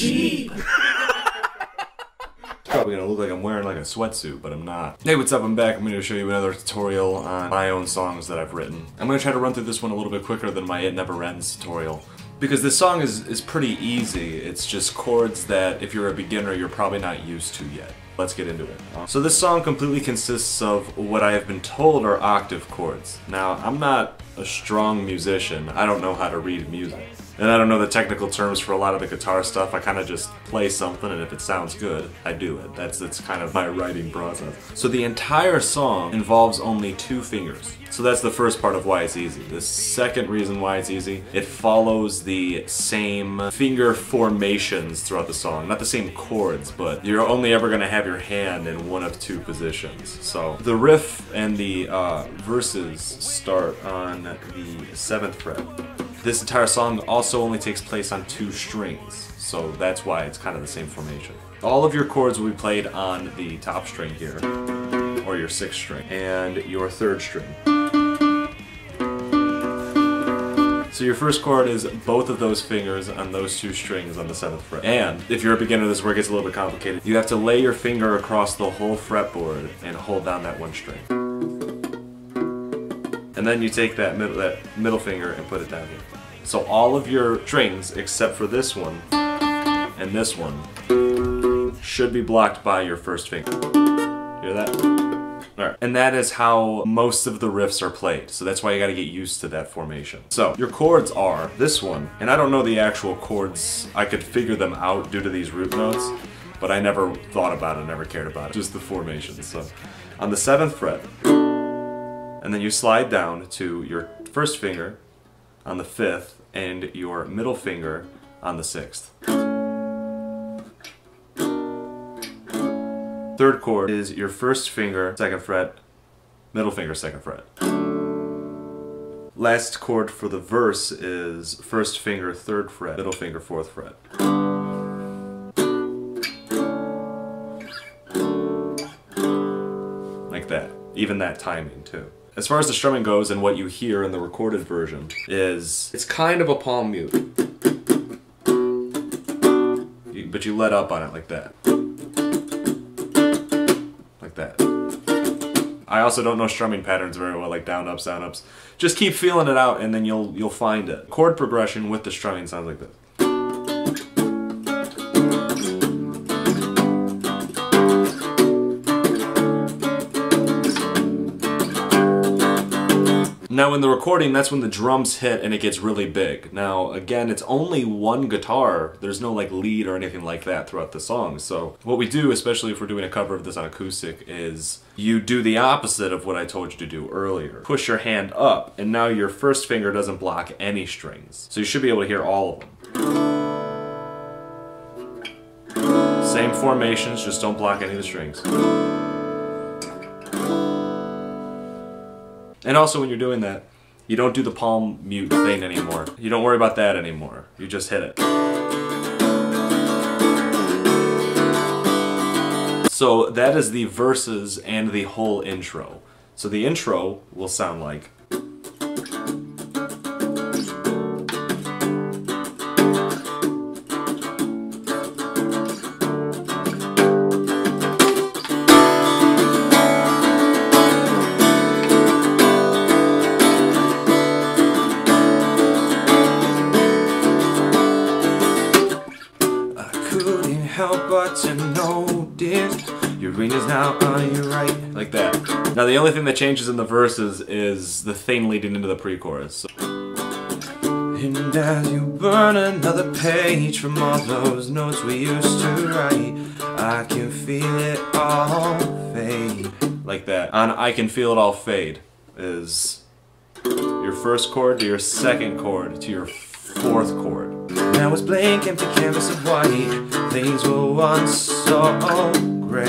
Schieb. Probably gonna look like I'm wearing like a sweatsuit, but I'm not. Hey, what's up? I'm back. I'm gonna show you another tutorial on my own songs that I've written. I'm gonna try to run through this one a little bit quicker than my It Never Ends tutorial, because this song is pretty easy. It's just chords that, if you're a beginner, you're probably not used to yet. Let's get into it. So this song completely consists of what I have been told are octave chords. Now, I'm not a strong musician. I don't know how to read music. And I don't know the technical terms for a lot of the guitar stuff. I kind of just play something, and if it sounds good, I do it. That's kind of my writing process. So the entire song involves only 2 fingers. So that's the first part of why it's easy. The second reason why it's easy, it follows the same finger formations throughout the song. Not the same chords, but you're only ever going to have your hand in one of 2 positions. So the riff and the verses start on the 7th fret. This entire song also only takes place on 2 strings, so that's why it's kind of the same formation. All of your chords will be played on the top string here, or your 6th string, and your 3rd string. So your first chord is both of those fingers on those 2 strings on the 7th fret. And if you're a beginner, this is where it gets a little bit complicated. You have to lay your finger across the whole fretboard and hold down that 1 string. And then you take that middle finger and put it down here. So all of your strings, except for this one and this one, should be blocked by your 1st finger. Hear that? Alright. And that is how most of the riffs are played. So that's why you gotta get used to that formation. So your chords are this one, and I don't know the actual chords. I could figure them out due to these root notes, but I never thought about it, never cared about it. Just the formation. So on the 7th fret, and then you slide down to your 1st finger on the 5th and your middle finger on the 6th. 3rd chord is your 1st finger, 2nd fret, middle finger, 2nd fret. Last chord for the verse is 1st finger, 3rd fret, middle finger, 4th fret. Like that. Even that timing too. As far as the strumming goes, and what you hear in the recorded version is, it's kind of a palm mute. But you let up on it like that. Like that. I also don't know strumming patterns very well, like down, ups, down, ups. Just keep feeling it out and then you'll find it. Chord progression with the strumming sounds like this. Now in the recording, that's when the drums hit and it gets really big. Now again, it's only 1 guitar. There's no like lead or anything like that throughout the song. So what we do, especially if we're doing a cover of this on acoustic, is you do the opposite of what I told you to do earlier. Push your hand up, and now your 1st finger doesn't block any strings. So you should be able to hear all of them. Same formations, just don't block any of the strings. And also when you're doing that, you don't do the palm mute thing anymore. You don't worry about that anymore. You just hit it. So that is the verses and the whole intro. So the intro will sound like... help but to notice your ring is now on your right. Like that. Now the only thing that changes in the verses is the thing leading into the pre-chorus. So. And as you burn another page from all those notes we used to write, I can feel it all fade. Like that. On I Can Feel It All Fade is your 1st chord to your 2nd chord to your 4th chord. Now it's blank, empty canvas of white. Things were once so great.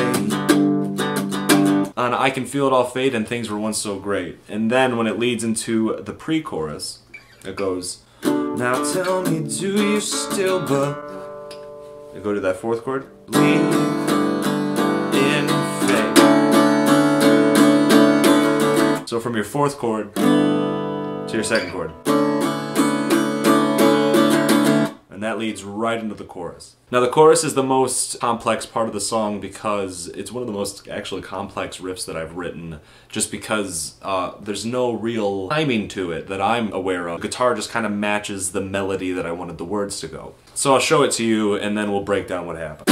On I Can Feel It All Fade and Things Were Once So Great. And then when it leads into the pre-chorus, it goes, now tell me, do you still you go to that 4th chord. Believe in fate. So from your 4th chord to your 2nd chord. and that leads right into the chorus. Now the chorus is the most complex part of the song because it's one of the most actually complex riffs that I've written, just because there's no real timing to it that I'm aware of. The guitar just kind of matches the melody that I wanted the words to go. So I'll show it to you and then we'll break down what happened.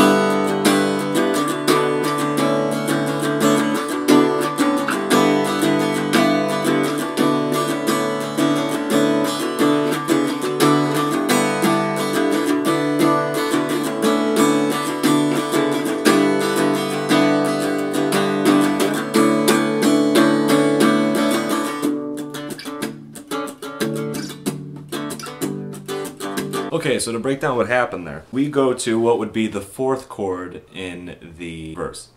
Okay, so to break down what happened there, we go to what would be the 4th chord in the verse.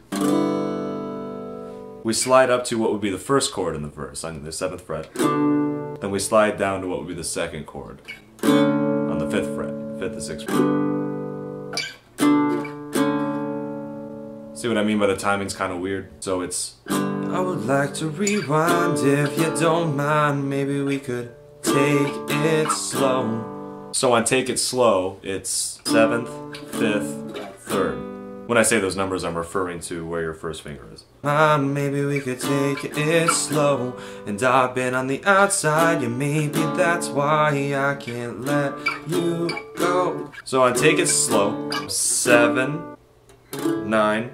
We slide up to what would be the 1st chord in the verse, on the 7th fret. Then we slide down to what would be the 2nd chord on the 5th fret, 5th and 6th fret. See what I mean by the timing's kind of weird? So it's... I would like to rewind if you don't mind, maybe we could take it slow. So on Take It Slow, it's 7th, 5th, 3rd. When I say those numbers, I'm referring to where your first finger is. Maybe we could take it slow, and I've been on the outside, yeah, maybe that's why I can't let you go. So on Take It Slow, 7, 9,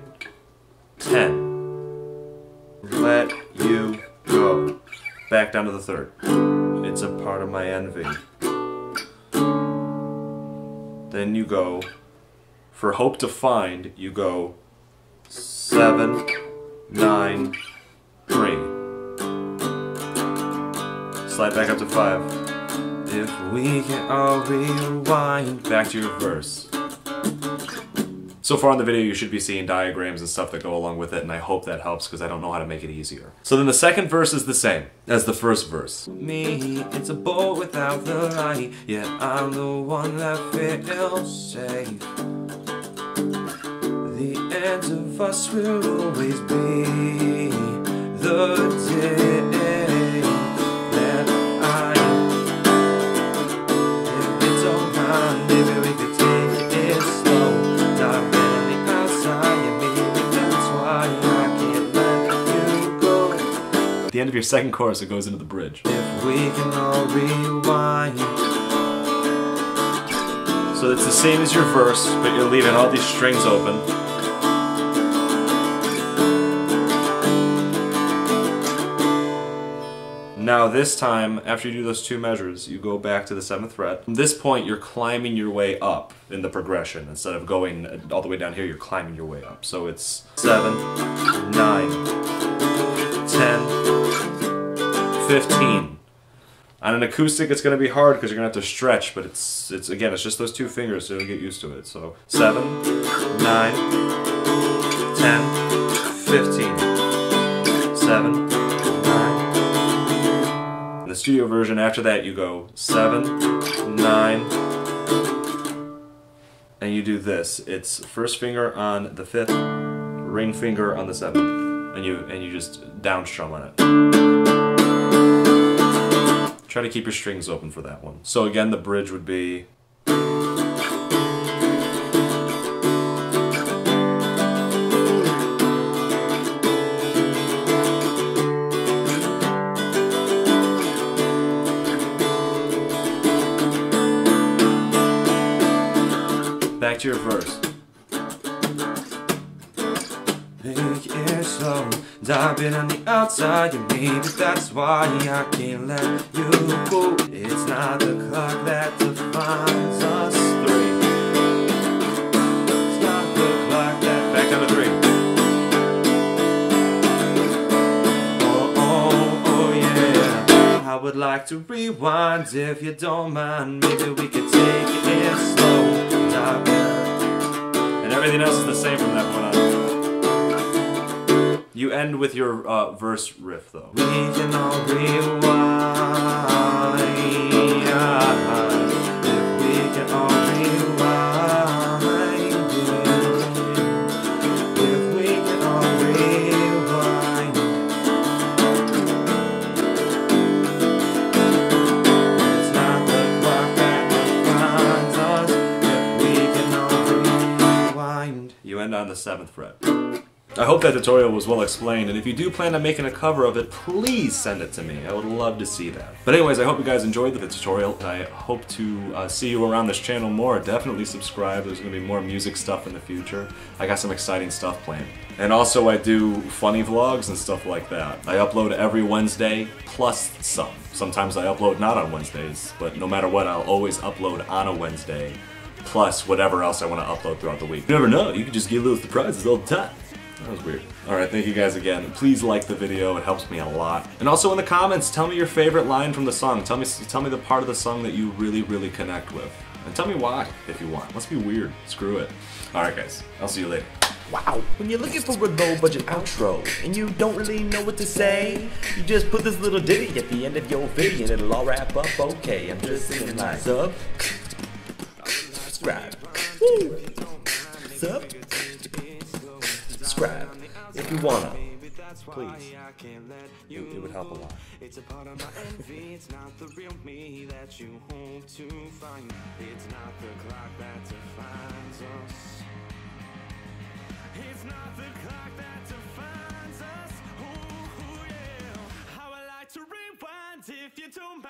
10. Let you go. Back down to the 3rd. It's a part of my envy. Then you go, for Hope to Find, you go 7, 9, 3. Slide back up to 5. If we can all rewind. Back to your verse. So far in the video you should be seeing diagrams and stuff that go along with it, and I hope that helps because I don't know how to make it easier. So then the 2nd verse is the same as the 1st verse. Me, it's a boat without the light, yet I'm the one that feels safe. The end of us will always be the day that I, if you don't mind, maybe we could take it slow. At the end of your 2nd chorus, it goes into the bridge. If we can all rewind. So it's the same as your verse, but you're leaving all these strings open. Now this time, after you do those 2 measures, you go back to the 7th fret. From this point, you're climbing your way up in the progression. Instead of going all the way down here, you're climbing your way up. So it's 7, 9, 10, 15. On an acoustic, it's going to be hard because you're going to have to stretch, but it's again, it's just those 2 fingers, so you'll get used to it. So 7, 9, 10, 15, 7, 9. In the studio version, after that, you go 7, 9, and you do this. It's first finger on the 5th, ring finger on the 7th, and you just down strum on it. Try to keep your strings open for that one. So again, the bridge would be... Back to your verse. Make it slow. I've been on the outside, and maybe that's why I can't let you go. It's not the clock that defines us 3. It's not the clock that... Back down to 3. Oh, oh, oh yeah. I would like to rewind if you don't mind. Maybe we could take it slow. And everything else is the same from that point on. You end with your verse riff, though. We can all rewind. If we can all rewind. If we can all rewind. It's not the clock that defines us. and on the 7th fret. I hope that tutorial was well explained, and if you do plan on making a cover of it, please send it to me. I would love to see that. But anyways, I hope you guys enjoyed the tutorial. I hope to see you around this channel more. Definitely subscribe. There's going to be more music stuff in the future. I got some exciting stuff planned. And also I do funny vlogs and stuff like that. I upload every Wednesday, plus some. Sometimes I upload not on Wednesdays, but no matter what, I'll always upload on a Wednesday, plus whatever else I want to upload throughout the week. You never know, you can just get little surprises all the time. That was weird. Alright, thank you guys again. Please like the video, it helps me a lot. And also in the comments, tell me your favorite line from the song. Tell me the part of the song that you really connect with. And tell me why, if you want. Let's be weird. Screw it. Alright guys, I'll see you later. Wow, when you're looking for a low-budget outro and you don't really know what to say, you just put this little ditty at the end of your video and it'll all wrap up okay. I'm just singing like subscribe, subscribe, if you wanna, please. It would help a lot. It's a part of my envy. It's not the real me that you hope to find. It's not the clock that defines us. It's not the clock that defines us. Ooh, yeah. How I like to rewind if you don't mind.